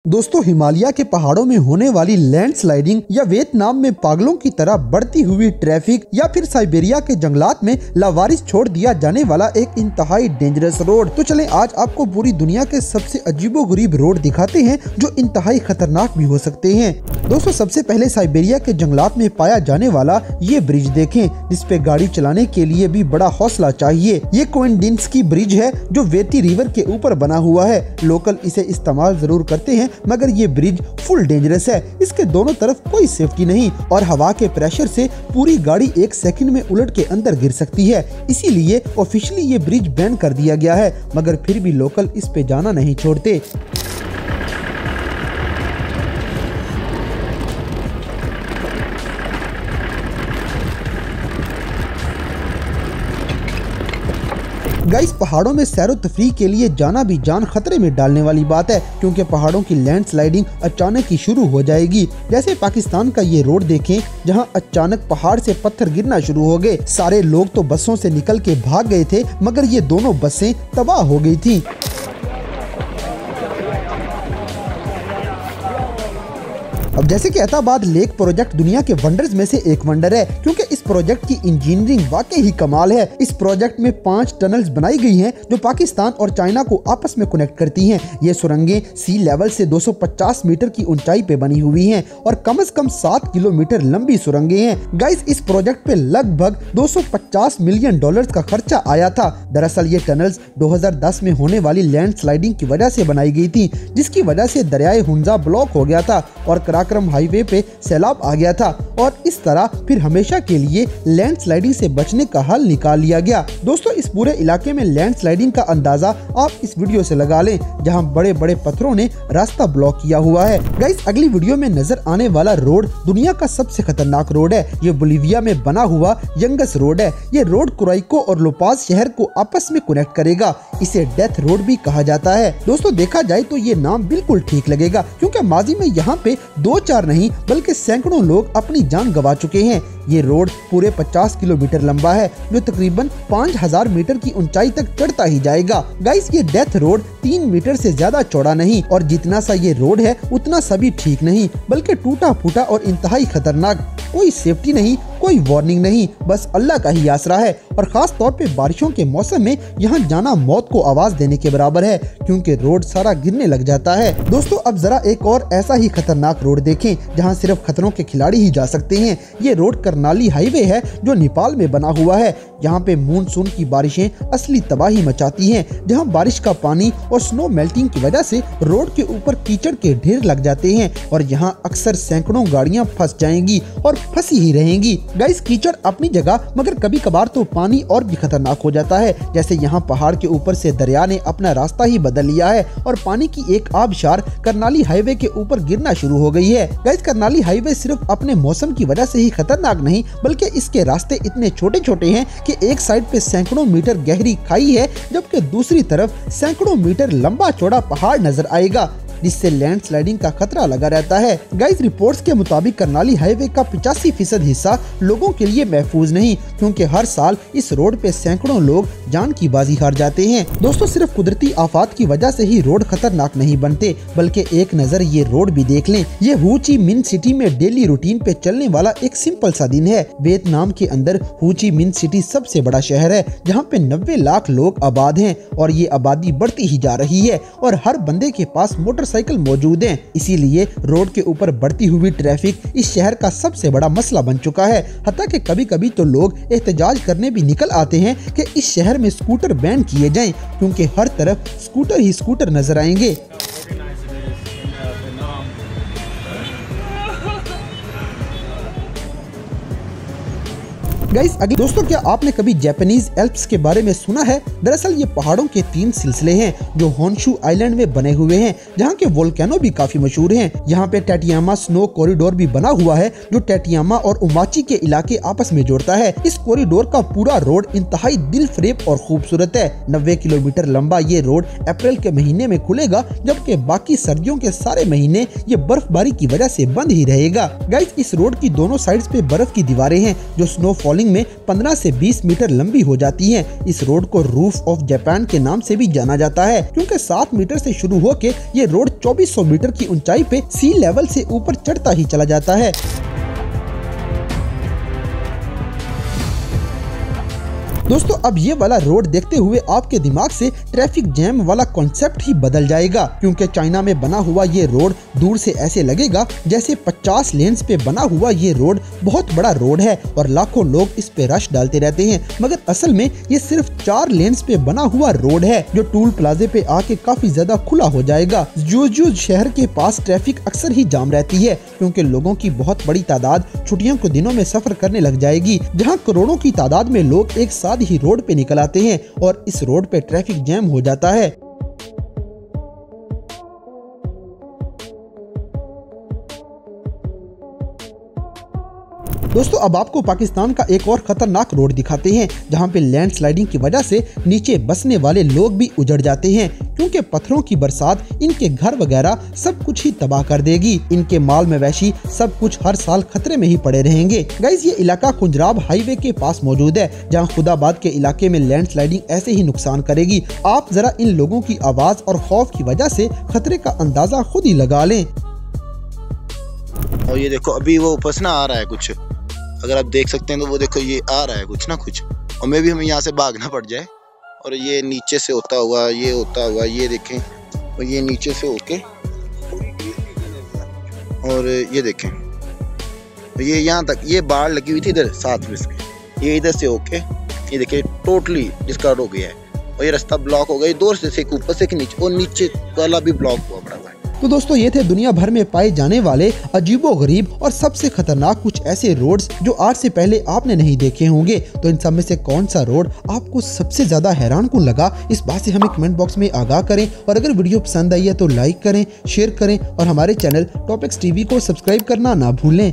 दोस्तों, हिमालय के पहाड़ों में होने वाली लैंडस्लाइडिंग या वियतनाम में पागलों की तरह बढ़ती हुई ट्रैफिक या फिर साइबेरिया के जंगलात में लावारिस छोड़ दिया जाने वाला एक इंतहाई डेंजरस रोड। तो चलें आज आपको पूरी दुनिया के सबसे अजीबोगरीब रोड दिखाते हैं जो इंतहाई खतरनाक भी हो सकते हैं। दोस्तों, सबसे पहले साइबेरिया के जंगलात में पाया जाने वाला ये ब्रिज देखें, जिसपे गाड़ी चलाने के लिए भी बड़ा हौसला चाहिए। ये कोइंडिन्स्की ब्रिज है जो वेती रिवर के ऊपर बना हुआ है। लोकल इसे इस्तेमाल जरूर करते हैं, मगर ये ब्रिज फुल डेंजरस है। इसके दोनों तरफ कोई सेफ्टी नहीं और हवा के प्रेशर से पूरी गाड़ी एक सेकंड में उलट के अंदर गिर सकती है। इसीलिए ऑफिशियली ये ब्रिज बैन कर दिया गया है, मगर फिर भी लोकल इस पे जाना नहीं छोड़ते। गाइस, पहाड़ों में सैरो तफरीह के लिए जाना भी जान खतरे में डालने वाली बात है, क्योंकि पहाड़ों की लैंडस्लाइडिंग अचानक ही शुरू हो जाएगी। जैसे पाकिस्तान का ये रोड देखें, जहां अचानक पहाड़ से पत्थर गिरना शुरू हो गए। सारे लोग तो बसों से निकल के भाग गए थे, मगर ये दोनों बसें तबाह हो गई थी। अब जैसे कि एहताबाद लेक प्रोजेक्ट दुनिया के वंडर्स में से एक वंडर है, क्योंकि इस प्रोजेक्ट की इंजीनियरिंग वाकई ही कमाल है। इस प्रोजेक्ट में 5 टनल्स बनाई गई हैं जो पाकिस्तान और चाइना को आपस में कनेक्ट करती हैं। ये सुरंगें सी लेवल से 250 मीटर की ऊंचाई पे बनी हुई हैं और कम से कम 7 किलोमीटर लंबी सुरंगें हैं। गाइस, इस प्रोजेक्ट पे लगभग $250 मिलियन का खर्चा आया था। दरअसल ये टनल्स 2010 में होने वाली लैंडस्लाइडिंग की वजह से बनाई गई थी, जिसकी वजह से दरियाए हुंजा ब्लॉक हो गया था और कराक्रम हाईवे पे सैलाब आ गया था और इस तरह फिर हमेशा के लिए लैंडस्लाइडिंग से बचने का हल निकाल लिया गया। दोस्तों, इस पूरे इलाके में लैंडस्लाइडिंग का अंदाजा आप इस वीडियो से लगा लें, जहां बड़े बड़े पत्थरों ने रास्ता ब्लॉक किया हुआ है। गाइस, अगली वीडियो में नजर आने वाला रोड दुनिया का सबसे खतरनाक रोड है। ये बोलिविया में बना हुआ यंगस रोड है। ये रोड कुराइको और लोपाज शहर को आपस में कनेक्ट करेगा। इसे डेथ रोड भी कहा जाता है। दोस्तों, देखा जाए तो ये नाम बिल्कुल ठीक लगेगा, क्योंकि माजी में यहाँ पे 2-4 नहीं बल्कि सैकड़ों लोग अपनी जान गंवा चुके हैं। ये रोड पूरे 50 किलोमीटर लंबा है, जो तकरीबन 5000 मीटर की ऊंचाई तक चढ़ता ही जाएगा। गाइस, ये डेथ रोड 3 मीटर से ज्यादा चौड़ा नहीं और जितना सा ये रोड है उतना सा भी ठीक नहीं, बल्कि टूटा फूटा और इंतहाई खतरनाक। कोई सेफ्टी नहीं, कोई वार्निंग नहीं, बस अल्लाह का ही आसरा है। और खास तौर पे बारिशों के मौसम में यहाँ जाना मौत को आवाज देने के बराबर है, क्योंकि रोड सारा गिरने लग जाता है। दोस्तों, अब जरा एक और ऐसा ही खतरनाक रोड देखें, जहाँ सिर्फ खतरों के खिलाड़ी ही जा सकते हैं। ये रोड करनाली हाईवे है जो नेपाल में बना हुआ है। यहाँ पे मानसून की बारिशें असली तबाही मचाती हैं, जहाँ बारिश का पानी और स्नो मेल्टिंग की वजह से रोड के ऊपर कीचड़ के ढेर लग जाते हैं और यहाँ अक्सर सैकड़ों गाड़ियाँ फंस जाएंगी और फंसी ही रहेंगी। गाइस, कीचड़ अपनी जगह, मगर कभी कभार तो पानी और भी खतरनाक हो जाता है। जैसे यहाँ पहाड़ के ऊपर से दरिया ने अपना रास्ता ही बदल लिया है और पानी की एक आबशार करनाली हाईवे के ऊपर गिरना शुरू हो गई है। गाइस, करनाली हाईवे सिर्फ अपने मौसम की वजह से ही खतरनाक नहीं, बल्कि इसके रास्ते इतने छोटे छोटे हैं कि एक साइड पे सैकड़ों मीटर गहरी खाई है, जबकि दूसरी तरफ सैकड़ों मीटर लंबा चौड़ा पहाड़ नजर आएगा, जिससे लैंडस्लाइडिंग का खतरा लगा रहता है। गाइस, रिपोर्ट्स के मुताबिक करनाली हाईवे का 85% हिस्सा लोगों के लिए महफूज नहीं, क्योंकि हर साल इस रोड पे सैकड़ों लोग जान की बाजी हार जाते हैं। दोस्तों, सिर्फ कुदरती आफात की वजह से ही रोड खतरनाक नहीं बनते, बल्कि एक नजर ये रोड भी देख लें। ये हो ची मिन सिटी में डेली रूटीन पे चलने वाला एक सिंपल सा दिन है। वियतनाम के अंदर हो ची मिन सिटी सबसे बड़ा शहर है, जहाँ पे 90 लाख लोग आबाद हैं और ये आबादी बढ़ती ही जा रही है और हर बंदे के पास मोटरसाइकिल मौजूद हैं। इसीलिए रोड के ऊपर बढ़ती हुई ट्रैफिक इस शहर का सबसे बड़ा मसला बन चुका है। हत्ता कि कभी कभी तो लोग एहतजाज करने भी निकल आते हैं कि इस शहर में स्कूटर बैन किए जाएं, क्योंकि हर तरफ स्कूटर ही स्कूटर नजर आएंगे। गाइस, अगले दोस्तों, क्या आपने कभी जापानीज एल्प्स के बारे में सुना है? दरअसल ये पहाड़ों के 3 सिलसिले हैं जो होन्शु आइलैंड में बने हुए हैं, जहाँ के वोल्केनो भी काफी मशहूर हैं। यहाँ पे टैटियामा स्नो कॉरिडोर भी बना हुआ है, जो टैटियामा और उमाची के इलाके आपस में जोड़ता है। इस कॉरिडोर का पूरा रोड इंतहाई दिलफरेब और खूबसूरत है। 90 किलोमीटर लंबा ये रोड अप्रैल के महीने में खुलेगा, जबकि बाकी सर्दियों के सारे महीने ये बर्फबारी की वजह से बंद ही रहेगा। गाइस, इस रोड की दोनों साइड्स पे बर्फ की दीवारें हैं जो स्नोफॉल रोलिंग में 15 से 20 मीटर लंबी हो जाती है। इस रोड को रूफ ऑफ जापान के नाम से भी जाना जाता है, क्योंकि 7 मीटर से शुरू होकर ये रोड 2400 मीटर की ऊंचाई पे सी लेवल से ऊपर चढ़ता ही चला जाता है। दोस्तों अब ये वाला रोड देखते हुए आपके दिमाग से ट्रैफिक जैम वाला कॉन्सेप्ट ही बदल जाएगा, क्योंकि चाइना में बना हुआ ये रोड दूर से ऐसे लगेगा जैसे 50 लेन्स पे बना हुआ ये रोड बहुत बड़ा रोड है और लाखों लोग इस पे रश डालते रहते हैं, मगर असल में ये सिर्फ 4 लेन्स पे बना हुआ रोड है जो टूल प्लाजे पे आके काफी ज्यादा खुला हो जाएगा। ज़ुओज़ू शहर के पास ट्रैफिक अक्सर ही जाम रहती है, क्योंकि लोगों की बहुत बड़ी तादाद छुट्टियों के दिनों में सफर करने लग जाएगी, जहाँ करोड़ों की तादाद में लोग एक साथ ही रोड पे निकल आते हैं और इस रोड पे ट्रैफिक जैम हो जाता है। दोस्तों अब आपको पाकिस्तान का एक और खतरनाक रोड दिखाते हैं, जहां पे लैंडस्लाइडिंग की वजह से नीचे बसने वाले लोग भी उजड़ जाते हैं, क्योंकि पत्थरों की बरसात इनके घर वगैरह सब कुछ ही तबाह कर देगी। इनके माल मवेशी सब कुछ हर साल खतरे में ही पड़े रहेंगे। गाइस ये इलाका खुंजराब हाईवे के पास मौजूद है, जहां खुदाबाद के इलाके में लैंडस्लाइडिंग ऐसे ही नुकसान करेगी। आप जरा इन लोगों की आवाज और खौफ की वजह से खतरे का अंदाजा खुद ही लगा लें। और ये देखो अभी वो ऊपर से ना आ रहा है कुछ, अगर आप देख सकते हैं तो वो देखो ये आ रहा है कुछ ना कुछ, और मे भी हमें यहाँ से भागना पड़ जाए। और ये नीचे से होता हुआ ये देखें, और ये नीचे से होके और ये देखें, ये यहाँ तक ये बाढ़ लगी हुई थी इधर 7 में से, ये इधर से होके ये देखिए टोटली डिस्कार्ड हो गया है और ये रास्ता ब्लॉक हो गया, 2 से एक ऊपर से एक नीचे, और नीचे वाला भी ब्लॉक हुआ पड़ा हुआ है। तो दोस्तों ये थे दुनिया भर में पाए जाने वाले अजीबोगरीब और सबसे खतरनाक कुछ ऐसे रोड्स जो आज से पहले आपने नहीं देखे होंगे। तो इन सब में से कौन सा रोड आपको सबसे ज्यादा हैरान कौन लगा, इस बात से हमें कमेंट बॉक्स में आगाह करें। और अगर वीडियो पसंद आई है तो लाइक करें, शेयर करें और हमारे चैनल टॉपिक्स टीवी को सब्सक्राइब करना ना भूलें।